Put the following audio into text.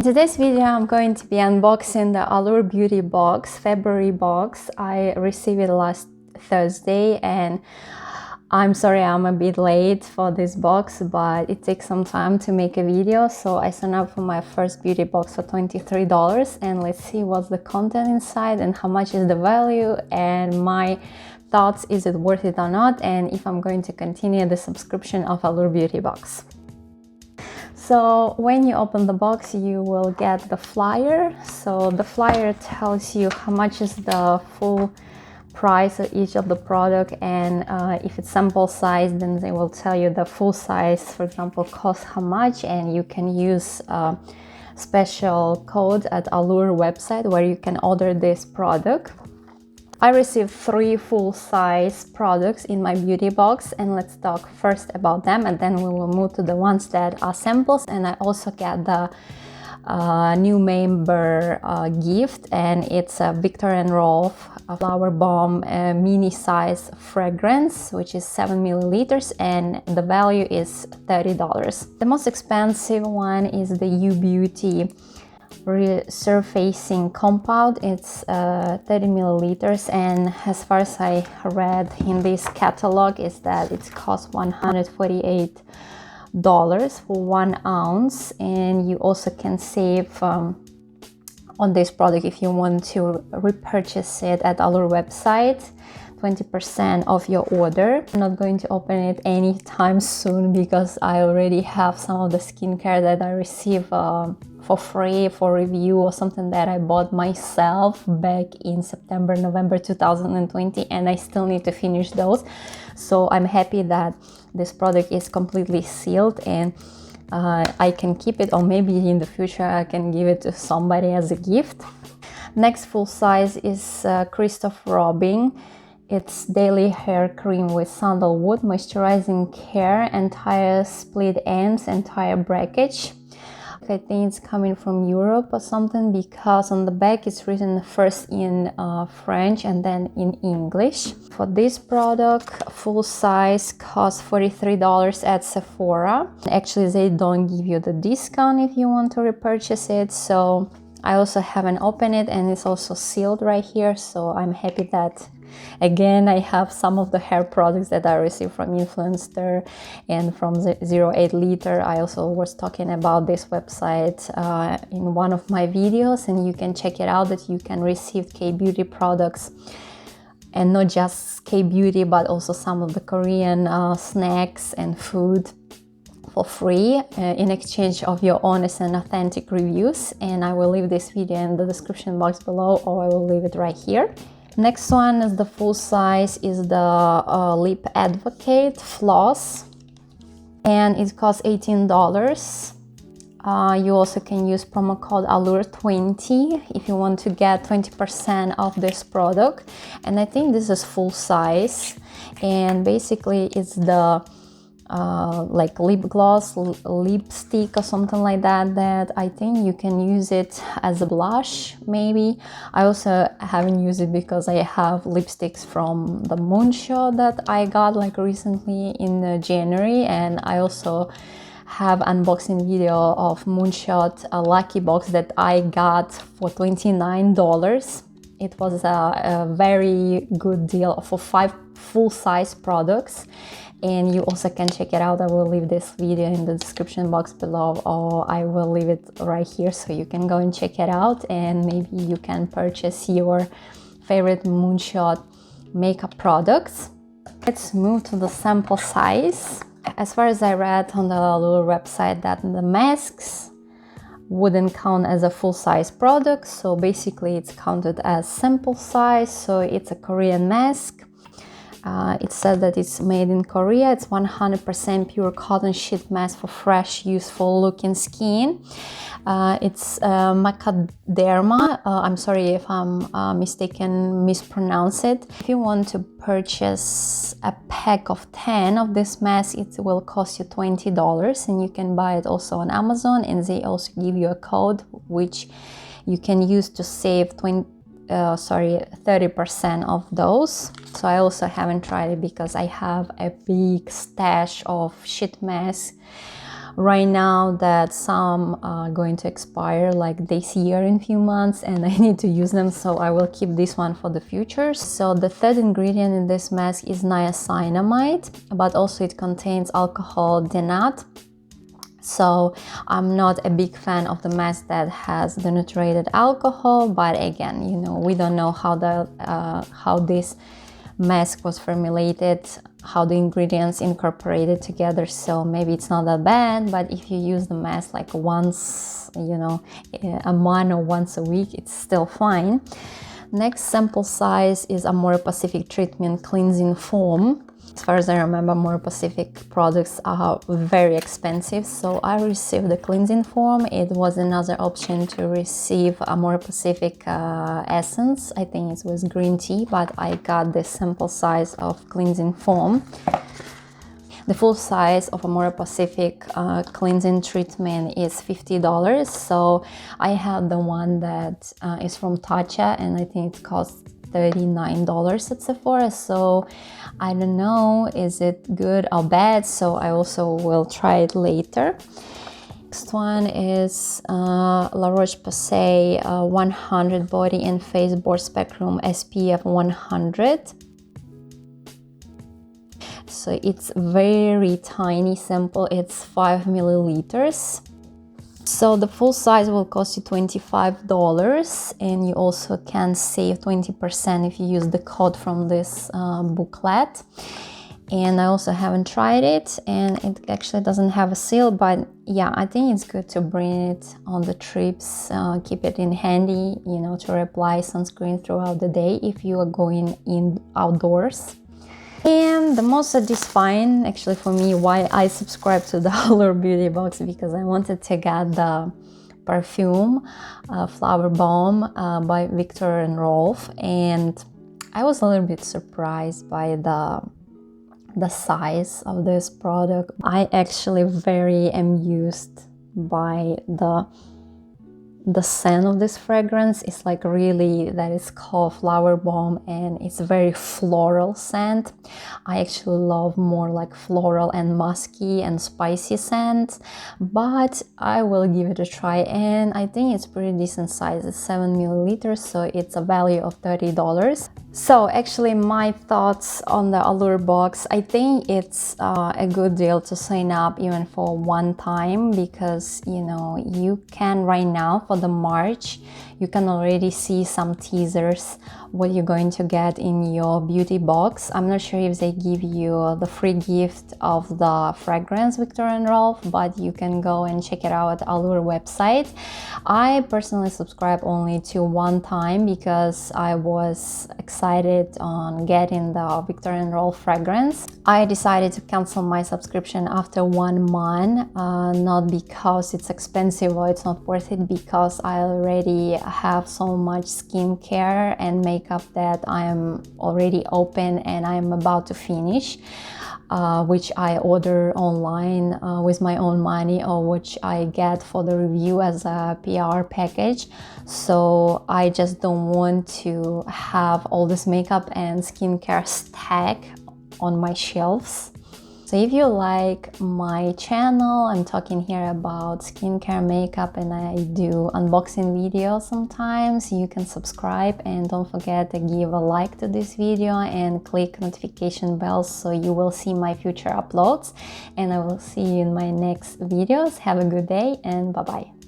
In today's video, I'm going to be unboxing the Allure Beauty box, February box. I received it last Thursday and I'm sorry I'm a bit late for this box, but it takes some time to make a video. So I signed up for my first beauty box for $23 and let's see what's the content inside and how much is the value and my thoughts, is it worth it or not, and if I'm going to continue the subscription of Allure Beauty box. So when you open the box, you will get the flyer. So the flyer tells you how much is the full price of each of the product, and if it's sample size, then they will tell you the full size, for example, costs how much, and you can use a special code at Allure website where you can order this product. I received 3 full-size products in my beauty box, and let's talk first about them and then we will move to the ones that are samples. And I also get the new member gift, and it's a VIKTOR and ROLF Flower Bomb mini size fragrance, which is 7 milliliters, and the value is $30. The most expensive one is the UBeauty Refurfacing compound. It's 30 milliliters, and as far as I read in this catalog is that it costs $148 for 1 ounce, and you also can save on this product if you want to repurchase it at Allure website, 20% of your order. I'm not going to open it anytime soon because I already have some of the skincare that I receive for free for review, or something that I bought myself back in September, November 2020, and I still need to finish those. So I'm happy that this product is completely sealed and I can keep it, or maybe in the future I can give it to somebody as a gift. Next full size is Christophe Robin. It's daily hair cream with sandalwood, moisturizing care, entire split ends, entire breakage. I think it's coming from Europe or something, because on the back it's written first in French and then in English. For this product, full size costs $43 at Sephora. Actually, they don't give you the discount if you want to repurchase it, so I also haven't opened it, and it's also sealed right here. So I'm happy that again I have some of the hair products that I received from Influencer and from 08 Liter. I also was talking about this website in one of my videos, and you can check it out, that you can receive K-beauty products, and not just K-beauty but also some of the Korean snacks and food for free in exchange of your honest and authentic reviews. And I will leave this video in the description box below, or I will leave it right here. Next one is the full size, is the Lip Advocate Floss, and it costs $18. You also can use promo code Allure20 if you want to get 20% off this product. And I think this is full size, and basically it's the like lip gloss, lipstick or something like that, that I think you can use it as a blush maybe. I also haven't used it because I have lipsticks from the Moonshot that I got like recently in January, and I also have unboxing video of Moonshot Lucky Box that I got for $29. It was a very good deal for 5 full-size products, and you also can check it out. I will leave this video in the description box below, or I will leave it right here so you can go and check it out, and maybe you can purchase your favorite Moonshot makeup products. Let's move to the sample size. As far as I read on the Allure website, that the masks wouldn't count as a full-size product, so basically it's counted as sample size. So it's a Korean mask. It says that it's made in Korea. It's 100% pure cotton sheet mask for fresh, useful looking skin. It's Madeca Derma. I'm sorry if I'm mispronounce it. If you want to purchase a pack of 10 of this mask, it will cost you $20, and you can buy it also on Amazon, and they also give you a code which you can use to save 30% of those. So I also haven't tried it because I have a big stash of sheet masks right now that some are going to expire like this year in few months, and I need to use them, so I will keep this one for the future. So the third ingredient in this mask is niacinamide, but also it contains alcohol denat. So I'm not a big fan of the mask that has denatured alcohol, but again, you know, we don't know how this mask was formulated, how the ingredients incorporated together, so maybe it's not that bad. But if you use the mask like once, you know, a month or once a week, it's still fine. Next sample size is Amorepacific Treatment Cleansing Foam. As far as I remember, Amorepacific products are very expensive, so I received the cleansing foam. It was another option to receive Amorepacific essence. I think it was green tea, but I got the sample size of cleansing foam. The full size of Amorepacific cleansing treatment is $50, so I had the one that is from Tatcha, and I think it costs $39 at Sephora. So I don't know, is it good or bad, so I also will try it later. Next one is La Roche Posay 100 body and face broad spectrum SPF 100. So it's very tiny sample, it's 5 milliliters. So the full size will cost you $25, and you also can save 20% if you use the code from this booklet. And I also haven't tried it, and it actually doesn't have a seal, but yeah, I think it's good to bring it on the trips, keep it in handy, you know, to apply sunscreen throughout the day if you are going in outdoors. And the most satisfying, actually for me, why I subscribed to the Allure beauty box, because I wanted to get the perfume Flower Bomb by VIKTOR and ROLF, and I was a little bit surprised by the size of this product. I actually very amused by the scent of this fragrance. Is like really, that is called Flower Bomb, and it's a very floral scent. I actually love more like floral and musky and spicy scents, but I will give it a try, and I think it's pretty decent size. It's 7 milliliters, so it's a value of $30. So actually my thoughts on the Allure box, I think it's a good deal to sign up even for one time, because you know, you can right now for the March, you can already see some teasers what you're going to get in your beauty box. I'm not sure if they give you the free gift of the fragrance VIKTOR and ROLF, but you can go and check it out at Allure website. I personally subscribe only to one time because I was excited on getting the VIKTOR and ROLF fragrance. I decided to cancel my subscription after 1 month, not because it's expensive or it's not worth it, because I already have so much skincare and makeup that I am already open and I'm about to finish, which I order online with my own money, or which I get for the review as a PR package. So I just don't want to have all this makeup and skincare stack on my shelves. So if you like my channel, I'm talking here about skincare, makeup, and I do unboxing videos sometimes, you can subscribe, and don't forget to give a like to this video and click notification bell so you will see my future uploads. And I will see you in my next videos. Have a good day, and bye bye.